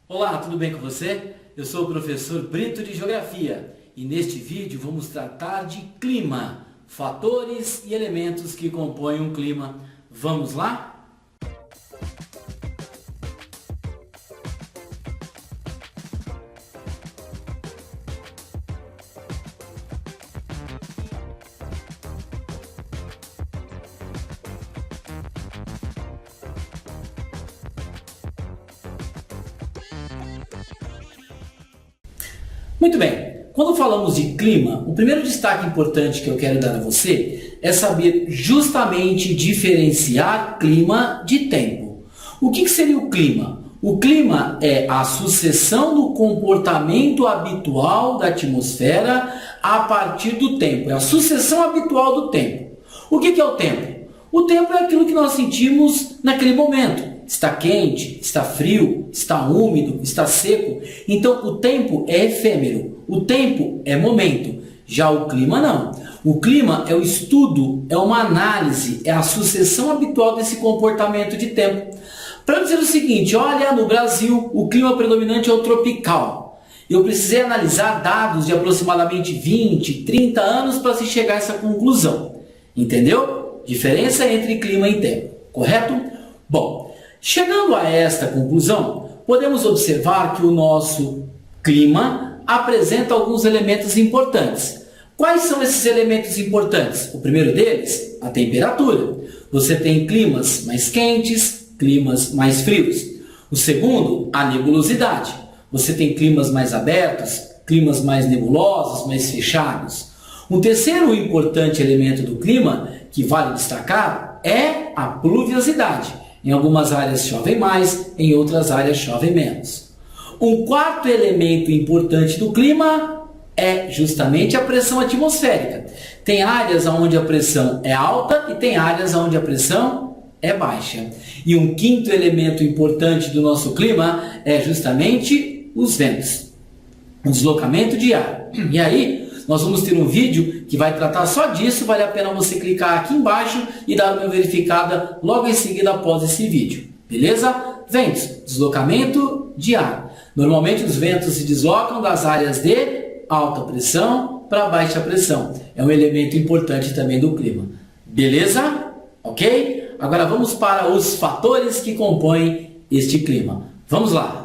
Olá, tudo bem com você? Eu sou o professor Brito de Geografia e neste vídeo vamos tratar de clima, fatores e elementos que compõem um clima. Vamos lá? Muito bem, quando falamos de clima, o primeiro destaque importante que eu quero dar a você é saber justamente diferenciar clima de tempo. O que seria o clima? O clima é a sucessão do comportamento habitual da atmosfera a partir do tempo, é a sucessão habitual do tempo. O que é o tempo? O tempo é aquilo que nós sentimos naquele momento. Está quente, está frio, está úmido, está seco. Então o tempo é efêmero, o tempo é momento. Já o clima não. O clima é o estudo, é uma análise, é a sucessão habitual desse comportamento de tempo. Para dizer o seguinte, olha, no Brasil o clima predominante é o tropical. Eu precisei analisar dados de aproximadamente 20, 30 anos para se chegar a essa conclusão. Entendeu? Diferença entre clima e tempo, correto? Bom, chegando a esta conclusão, podemos observar que o nosso clima apresenta alguns elementos importantes. Quais são esses elementos importantes? O primeiro deles, a temperatura. Você tem climas mais quentes, climas mais frios. O segundo, a nebulosidade. Você tem climas mais abertos, climas mais nebulosos, mais fechados. Um terceiro importante elemento do clima, que vale destacar, é a pluviosidade. Em algumas áreas chove mais, em outras áreas chove menos. Um quarto elemento importante do clima é justamente a pressão atmosférica. Tem áreas onde a pressão é alta e tem áreas onde a pressão é baixa. E um quinto elemento importante do nosso clima é justamente os ventos, o deslocamento de ar. E aí, nós vamos ter um vídeo que vai tratar só disso, vale a pena você clicar aqui embaixo e dar uma verificada logo em seguida após esse vídeo, beleza? Ventos, deslocamento de ar. Normalmente os ventos se deslocam das áreas de alta pressão para baixa pressão. É um elemento importante também do clima, beleza? Ok? Agora vamos para os fatores que compõem este clima. Vamos lá!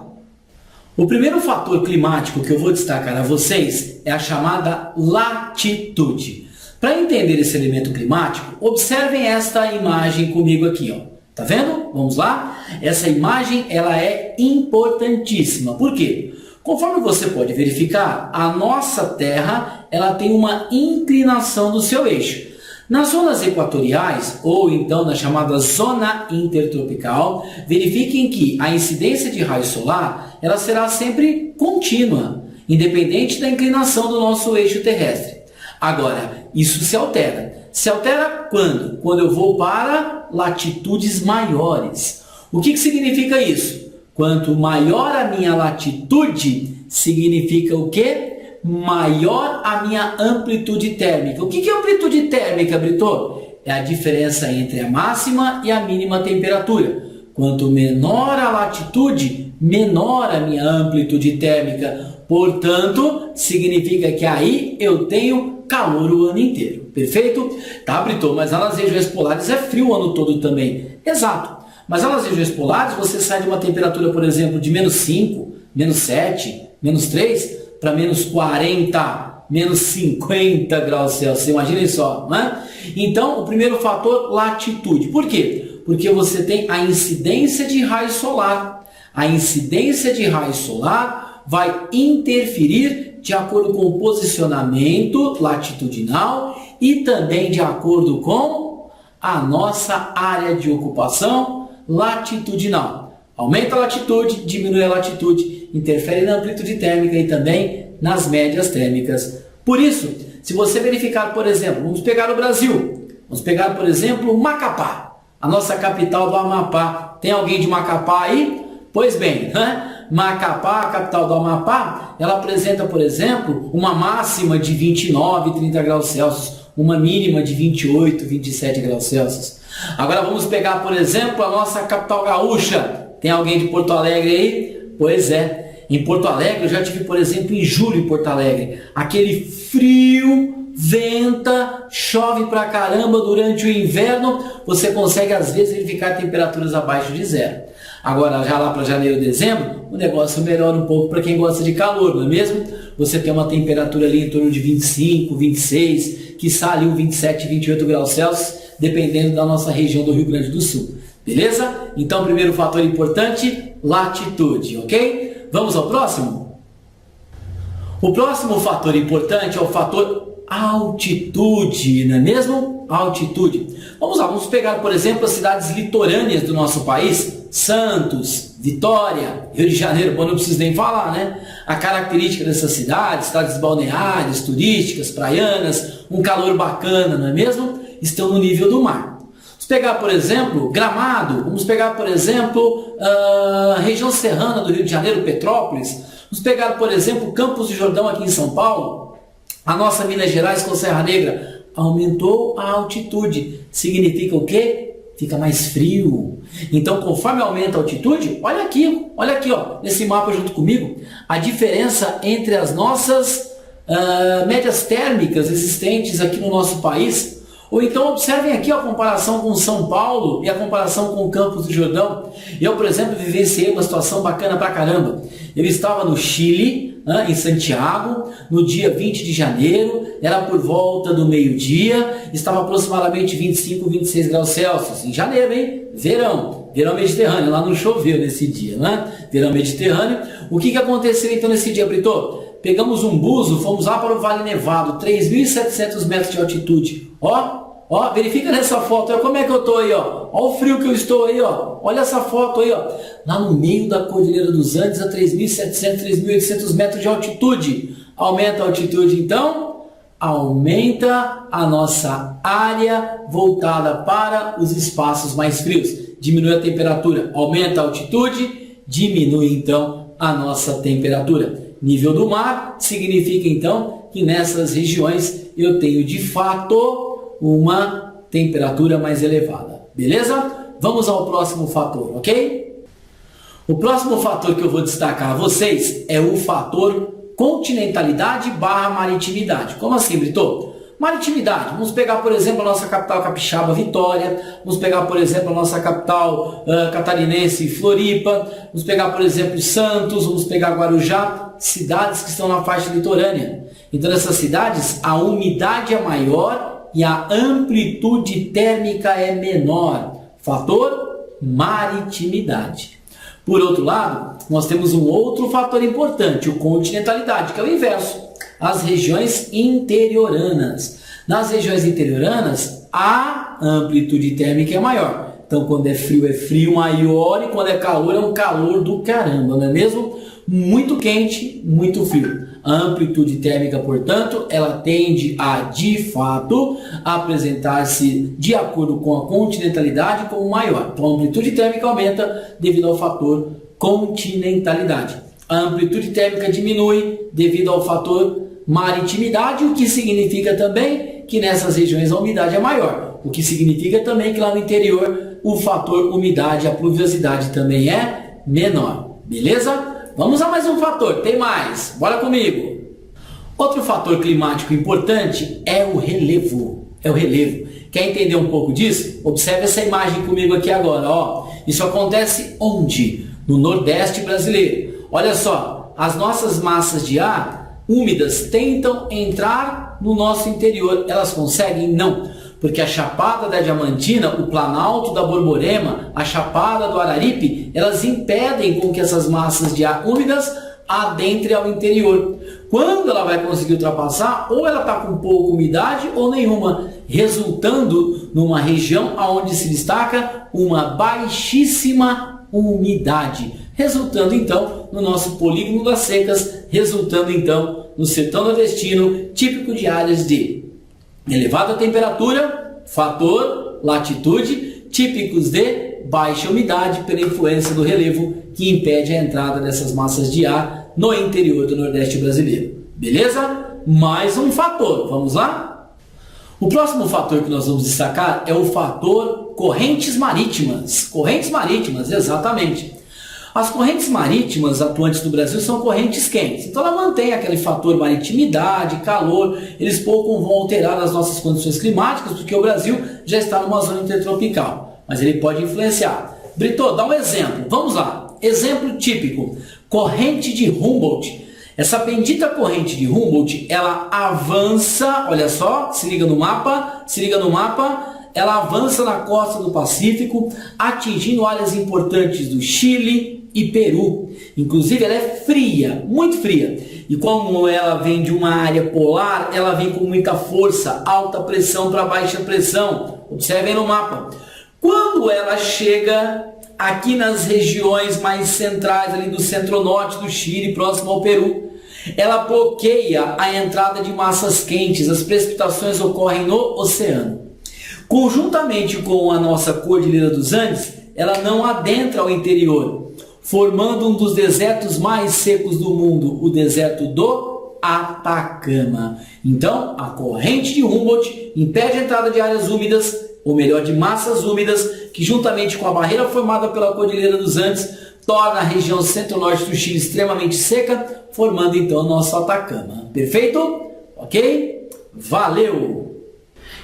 O primeiro fator climático que eu vou destacar a vocês é a chamada latitude. Para entender esse elemento climático, observem esta imagem comigo aqui, ó. Tá vendo? Vamos lá? Essa imagem ela é importantíssima. Por quê? Conforme você pode verificar, a nossa Terra ela tem uma inclinação do seu eixo. Nas zonas equatoriais, ou então na chamada zona intertropical, verifiquem que a incidência de raio solar ela será sempre contínua, independente da inclinação do nosso eixo terrestre. Agora, isso se altera. Se altera quando? Quando eu vou para latitudes maiores. O que significa isso? Quanto maior a minha latitude, significa o quê? Maior a minha amplitude térmica. O que é amplitude térmica, Brito? É a diferença entre a máxima e a mínima temperatura. Quanto menor a latitude, menor a minha amplitude térmica. Portanto, significa que aí eu tenho calor o ano inteiro. Perfeito? Tá, Brito, mas nas regiões polares é frio o ano todo também. Exato. Mas nas regiões polares você sai de uma temperatura, por exemplo, de menos 5, menos 7, menos 3... para menos 40, menos 50 graus Celsius. Imaginem só, né? Então, o primeiro fator, latitude. Por quê? Porque você tem a incidência de raio solar. A incidência de raio solar vai interferir de acordo com o posicionamento latitudinal e também de acordo com a nossa área de ocupação latitudinal. Aumenta a latitude, diminui a latitude, interfere na amplitude térmica e também nas médias térmicas. Por isso, se você verificar, por exemplo, vamos pegar o Brasil, vamos pegar, por exemplo, Macapá, a nossa capital do Amapá. Tem alguém de Macapá aí? Pois bem, né? Macapá, a capital do Amapá, ela apresenta, por exemplo, uma máxima de 29, 30 graus Celsius, uma mínima de 28, 27 graus Celsius. Agora vamos pegar, por exemplo, a nossa capital gaúcha. Tem alguém de Porto Alegre aí? Pois é, em Porto Alegre, eu já tive, por exemplo, em julho em Porto Alegre, aquele frio, venta, chove pra caramba durante o inverno, você consegue às vezes verificar temperaturas abaixo de zero. Agora, já lá para janeiro, dezembro, o negócio melhora um pouco para quem gosta de calor, não é mesmo? Você tem uma temperatura ali em torno de 25, 26, quiçá ali um 27, 28 graus Celsius, dependendo da nossa região do Rio Grande do Sul. Beleza? Então, primeiro fator importante, latitude, ok? Vamos ao próximo? O próximo fator importante é o fator altitude, não é mesmo? Altitude. Vamos lá, vamos pegar, por exemplo, as cidades litorâneas do nosso país, Santos, Vitória, Rio de Janeiro, bom, não preciso nem falar, né? A característica dessas cidades balneares, turísticas, praianas, um calor bacana, não é mesmo? Estão no nível do mar. Vamos pegar, por exemplo, Gramado, vamos pegar, por exemplo, a região serrana do Rio de Janeiro, Petrópolis, vamos pegar, por exemplo, Campos do Jordão aqui em São Paulo, a nossa Minas Gerais com Serra Negra. Aumentou a altitude. Significa o quê? Fica mais frio. Então, conforme aumenta a altitude, olha aqui, ó, nesse mapa junto comigo, a diferença entre as nossas médias térmicas existentes aqui no nosso país. Ou então observem aqui a comparação com São Paulo e a comparação com Campos do Jordão. Eu, por exemplo, vivenciei uma situação bacana pra caramba. Eu estava no Chile, em Santiago, no dia 20 de janeiro, era por volta do meio-dia, estava aproximadamente 25, 26 graus Celsius. Em janeiro, hein? Verão Mediterrâneo, lá não choveu nesse dia, né? Verão Mediterrâneo. O que aconteceu então nesse dia, Brito? Pegamos um buzo, fomos lá para o Vale Nevado, 3.700 metros de altitude. Ó, verifica nessa foto, ó, como é que eu estou aí, ó. Ó o frio que eu estou aí, ó. Olha essa foto aí, ó. Lá no meio da Cordilheira dos Andes, a 3.700, 3.800 metros de altitude. Aumenta a altitude, então, aumenta a nossa área voltada para os espaços mais frios. Diminui a temperatura, aumenta a altitude, diminui, então, a nossa temperatura. Nível do mar significa então que nessas regiões eu tenho de fato uma temperatura mais elevada. Beleza? Vamos ao próximo fator, ok? O próximo fator que eu vou destacar a vocês é o fator continentalidade barra maritimidade. Como assim, Brito? Maritimidade, vamos pegar, por exemplo, a nossa capital capixaba, Vitória, vamos pegar, por exemplo, a nossa capital catarinense, Floripa, vamos pegar, por exemplo, Santos, vamos pegar Guarujá, cidades que estão na faixa litorânea. Então, nessas cidades, a umidade é maior e a amplitude térmica é menor. Fator maritimidade. Por outro lado, nós temos um outro fator importante, o continentalidade, que é o inverso. As regiões interioranas. Nas regiões interioranas, a amplitude térmica é maior. Então, quando é frio maior, e quando é um calor do caramba, não é mesmo? Muito quente, muito frio. A amplitude térmica, portanto, ela tende a, de fato, apresentar-se de acordo com a continentalidade como maior. Então, a amplitude térmica aumenta devido ao fator continentalidade. A amplitude térmica diminui devido ao fator maritimidade, o que significa também que nessas regiões a umidade é maior. O que significa também que lá no interior o fator umidade, a pluviosidade também é menor. Beleza? Vamos a mais um fator, tem mais. Bora comigo. Outro fator climático importante é o relevo. Quer entender um pouco disso? Observe essa imagem comigo aqui agora. Ó. Isso acontece onde? No Nordeste brasileiro. Olha só, as nossas massas de ar úmidas tentam entrar no nosso interior. Elas conseguem? Não. Porque a Chapada da Diamantina, o Planalto da Borborema, a Chapada do Araripe, elas impedem com que essas massas de ar úmidas adentrem ao interior. Quando ela vai conseguir ultrapassar, ou ela está com pouca umidade ou nenhuma, resultando numa região onde se destaca uma baixíssima umidade, resultando então no nosso polígono das secas, resultando então no sertão nordestino, típico de áreas de elevada temperatura, fator latitude, típicos de baixa umidade pela influência do relevo que impede a entrada dessas massas de ar no interior do Nordeste brasileiro. Beleza? Mais um fator, vamos lá? O próximo fator que nós vamos destacar é o fator correntes marítimas. Correntes marítimas, exatamente. As correntes marítimas atuantes no Brasil são correntes quentes, então ela mantém aquele fator maritimidade, calor, eles pouco vão alterar as nossas condições climáticas, porque o Brasil já está numa zona intertropical, mas ele pode influenciar. Brito, dá um exemplo, vamos lá, exemplo típico, corrente de Humboldt. Essa bendita corrente de Humboldt, ela avança, olha só, se liga no mapa, ela avança na costa do Pacífico, atingindo áreas importantes do Chile e Peru. Inclusive ela é fria, muito fria. E como ela vem de uma área polar, ela vem com muita força, alta pressão para baixa pressão. Observem no mapa. Quando ela chega aqui nas regiões mais centrais, ali do centro-norte do Chile, próximo ao Peru, ela bloqueia a entrada de massas quentes, as precipitações ocorrem no oceano. Conjuntamente com a nossa Cordilheira dos Andes, ela não adentra ao interior, formando um dos desertos mais secos do mundo, o deserto do Atacama. Então, a corrente de Humboldt impede a entrada de áreas úmidas, ou melhor, de massas úmidas, que juntamente com a barreira formada pela Cordilheira dos Andes, torna a região centro-norte do Chile extremamente seca, formando então o nosso Atacama. Perfeito? Ok? Valeu!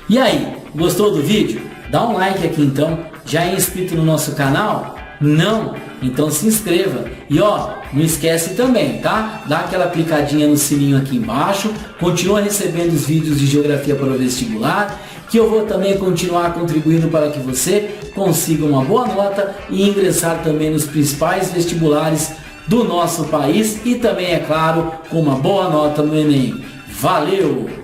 E aí, gostou do vídeo? Dá um like aqui então. Já é inscrito no nosso canal? Não? Então se inscreva. E ó, não esquece também, tá? Dá aquela clicadinha no sininho aqui embaixo. Continua recebendo os vídeos de geografia para o vestibular, que eu vou também continuar contribuindo para que você consiga uma boa nota e ingressar também nos principais vestibulares do nosso país e também, é claro, com uma boa nota no Enem. Valeu!